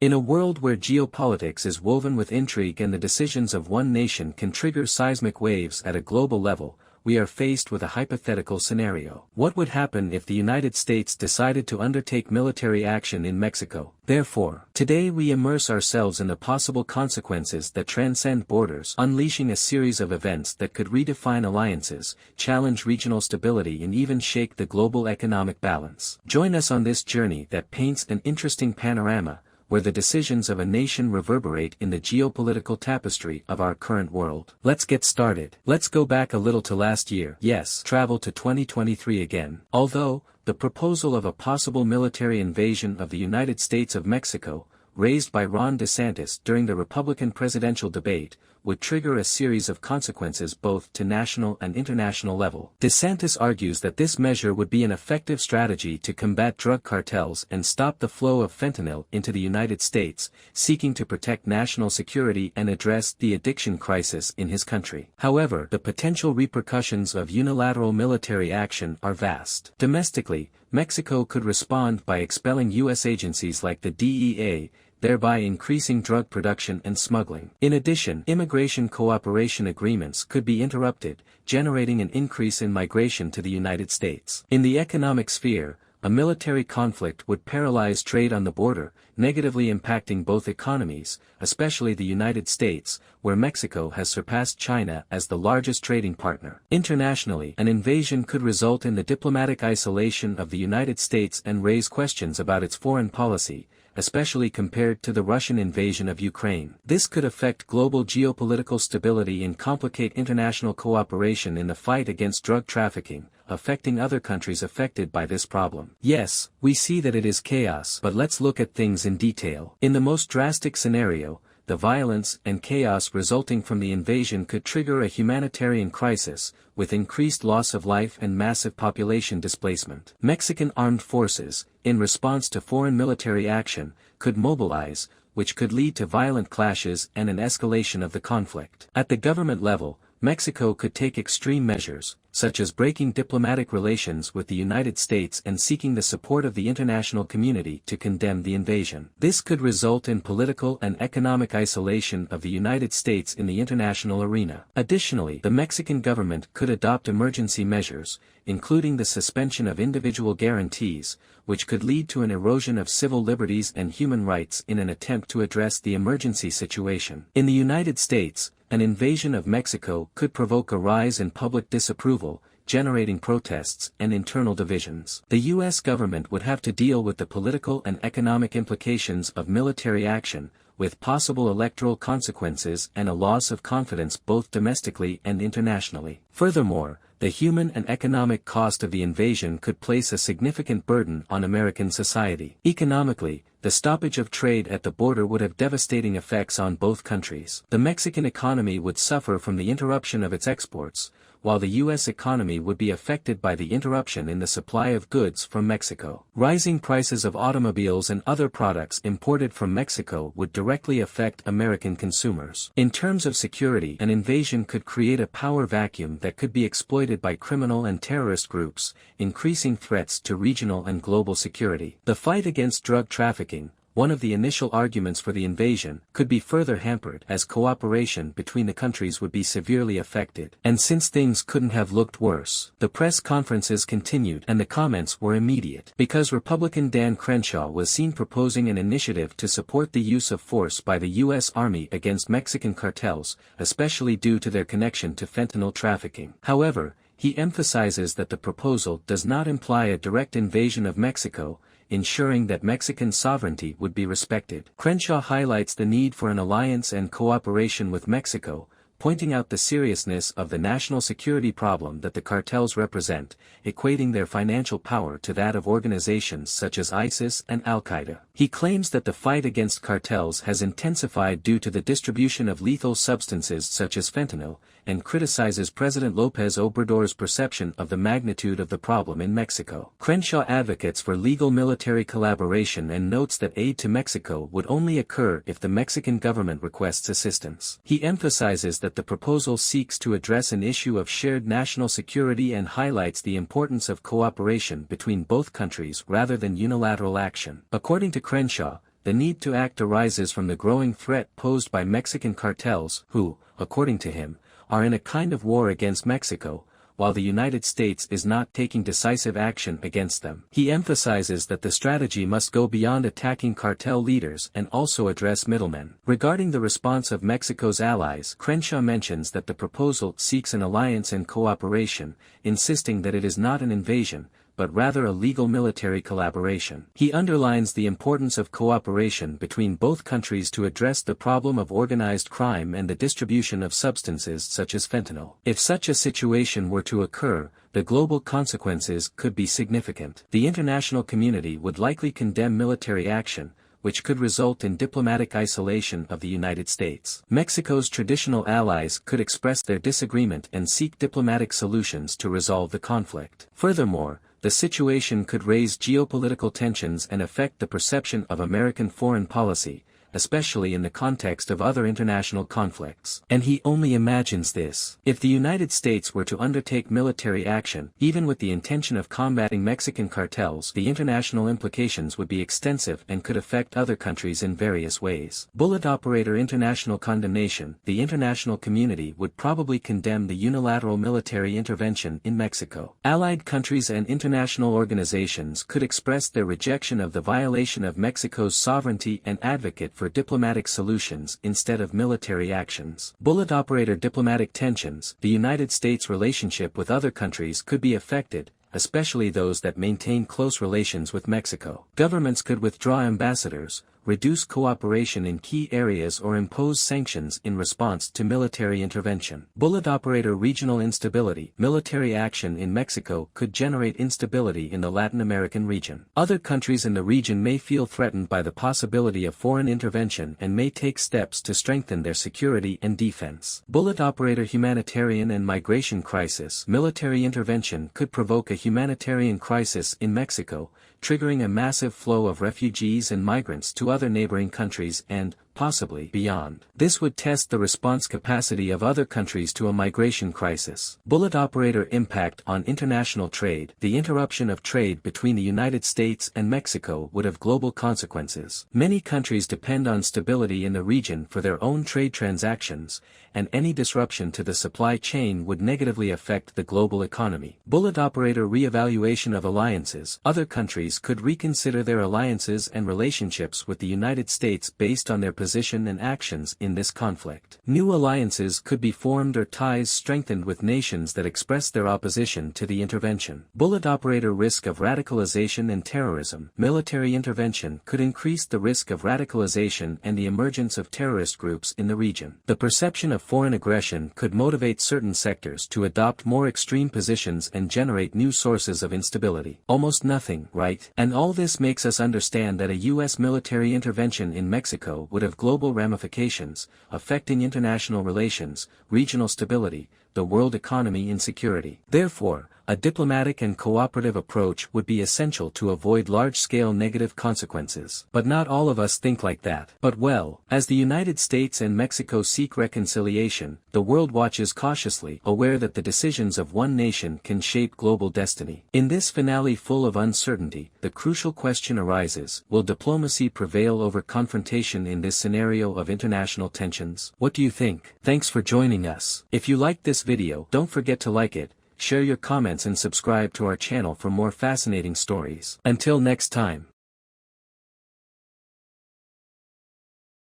In a world where geopolitics is woven with intrigue and the decisions of one nation can trigger seismic waves at a global level, we are faced with a hypothetical scenario. What would happen if the United States decided to undertake military action in Mexico? Therefore, today we immerse ourselves in the possible consequences that transcend borders, unleashing a series of events that could redefine alliances, challenge regional stability and even shake the global economic balance. Join us on this journey that paints an interesting panorama, where the decisions of a nation reverberate in the geopolitical tapestry of our current world. Let's get started. Let's go back a little to last year. Yes, travel to 2023 again. Although, the proposal of a possible military invasion of the United States of Mexico, raised by Ron DeSantis during the Republican presidential debate, would trigger a series of consequences both to national and international level. DeSantis argues that this measure would be an effective strategy to combat drug cartels and stop the flow of fentanyl into the United States, seeking to protect national security and address the addiction crisis in his country. However, the potential repercussions of unilateral military action are vast. Domestically, Mexico could respond by expelling U.S. agencies like the DEA, thereby increasing drug production and smuggling. In addition, immigration cooperation agreements could be interrupted, generating an increase in migration to the United States. In the economic sphere, a military conflict would paralyze trade on the border, negatively impacting both economies, especially the United States, where Mexico has surpassed China as the largest trading partner. Internationally, an invasion could result in the diplomatic isolation of the United States and raise questions about its foreign policy, especially compared to the Russian invasion of Ukraine. This could affect global geopolitical stability and complicate international cooperation in the fight against drug trafficking, affecting other countries affected by this problem. Yes, we see that it is chaos, but let's look at things in detail. In the most drastic scenario, the violence and chaos resulting from the invasion could trigger a humanitarian crisis, with increased loss of life and massive population displacement. Mexican armed forces, in response to foreign military action, could mobilize, which could lead to violent clashes and an escalation of the conflict. At the government level, Mexico could take extreme measures, such as breaking diplomatic relations with the United States and seeking the support of the international community to condemn the invasion. This could result in political and economic isolation of the United States in the international arena. Additionally, the Mexican government could adopt emergency measures, including the suspension of individual guarantees, which could lead to an erosion of civil liberties and human rights in an attempt to address the emergency situation. In the United States, an invasion of Mexico could provoke a rise in public disapproval, generating protests and internal divisions. The U.S. government would have to deal with the political and economic implications of military action, with possible electoral consequences and a loss of confidence both domestically and internationally. Furthermore, the human and economic cost of the invasion could place a significant burden on American society. Economically, the stoppage of trade at the border would have devastating effects on both countries. The Mexican economy would suffer from the interruption of its exports, while the U.S. economy would be affected by the interruption in the supply of goods from Mexico. Rising prices of automobiles and other products imported from Mexico would directly affect American consumers. In terms of security, an invasion could create a power vacuum that could be exploited by criminal and terrorist groups, increasing threats to regional and global security. The fight against drug trafficking, one of the initial arguments for the invasion, could be further hampered as cooperation between the countries would be severely affected. And since things couldn't have looked worse, the press conferences continued and the comments were immediate. Because Republican Dan Crenshaw was seen proposing an initiative to support the use of force by the U.S. Army against Mexican cartels, especially due to their connection to fentanyl trafficking. However, he emphasizes that the proposal does not imply a direct invasion of Mexico, ensuring that Mexican sovereignty would be respected. Crenshaw highlights the need for an alliance and cooperation with Mexico, pointing out the seriousness of the national security problem that the cartels represent, equating their financial power to that of organizations such as ISIS and Al-Qaeda. He claims that the fight against cartels has intensified due to the distribution of lethal substances such as fentanyl, and criticizes President López Obrador's perception of the magnitude of the problem in Mexico. Crenshaw advocates for legal military collaboration and notes that aid to Mexico would only occur if the Mexican government requests assistance. He emphasizes that the proposal seeks to address an issue of shared national security and highlights the importance of cooperation between both countries rather than unilateral action. According to Crenshaw, the need to act arises from the growing threat posed by Mexican cartels who, according to him, are in a kind of war against Mexico, while the United States is not taking decisive action against them. He emphasizes that the strategy must go beyond attacking cartel leaders and also address middlemen. Regarding the response of Mexico's allies, Crenshaw mentions that the proposal seeks an alliance and cooperation, insisting that it is not an invasion, but rather a legal military collaboration. He underlines the importance of cooperation between both countries to address the problem of organized crime and the distribution of substances such as fentanyl. If such a situation were to occur, the global consequences could be significant. The international community would likely condemn military action, which could result in diplomatic isolation of the United States. Mexico's traditional allies could express their disagreement and seek diplomatic solutions to resolve the conflict. Furthermore, the situation could raise geopolitical tensions and affect the perception of American foreign policy, especially in the context of other international conflicts. And he only imagines this. If the United States were to undertake military action, even with the intention of combating Mexican cartels, the international implications would be extensive and could affect other countries in various ways. Bullet operator international condemnation. The international community would probably condemn the unilateral military intervention in Mexico. Allied countries and international organizations could express their rejection of the violation of Mexico's sovereignty and advocate for diplomatic solutions instead of military actions. Bullet operator diplomatic tensions. The United States' relationship with other countries could be affected, especially those that maintain close relations with Mexico. Governments could withdraw ambassadors, reduce cooperation in key areas or impose sanctions in response to military intervention. Bullet operator regional instability. Military action in Mexico could generate instability in the Latin American region. Other countries in the region may feel threatened by the possibility of foreign intervention and may take steps to strengthen their security and defense. Bullet operator humanitarian and migration crisis. Military intervention could provoke a humanitarian crisis in Mexico, triggering a massive flow of refugees and migrants to other neighboring countries and, possibly, beyond. This would test the response capacity of other countries to a migration crisis. Bullet operator impact on international trade. The interruption of trade between the United States and Mexico would have global consequences. Many countries depend on stability in the region for their own trade transactions, and any disruption to the supply chain would negatively affect the global economy. Bullet operator re-evaluation of alliances. Other countries could reconsider their alliances and relationships with the United States based on their position and actions in this conflict. New alliances could be formed or ties strengthened with nations that express their opposition to the intervention. Bullet operator risk of radicalization and terrorism. Military intervention could increase the risk of radicalization and the emergence of terrorist groups in the region. The perception of foreign aggression could motivate certain sectors to adopt more extreme positions and generate new sources of instability. Almost nothing, right? And all this makes us understand that a U.S. military intervention in Mexico would have global ramifications, affecting international relations, regional stability, the world economy and security. Therefore, a diplomatic and cooperative approach would be essential to avoid large-scale negative consequences. But not all of us think like that. But well, as the United States and Mexico seek reconciliation, the world watches cautiously, aware that the decisions of one nation can shape global destiny. In this finale full of uncertainty, the crucial question arises: will diplomacy prevail over confrontation in this scenario of international tensions? What do you think? Thanks for joining us. If you liked this video, don't forget to like it, share your comments and subscribe to our channel for more fascinating stories. Until next time.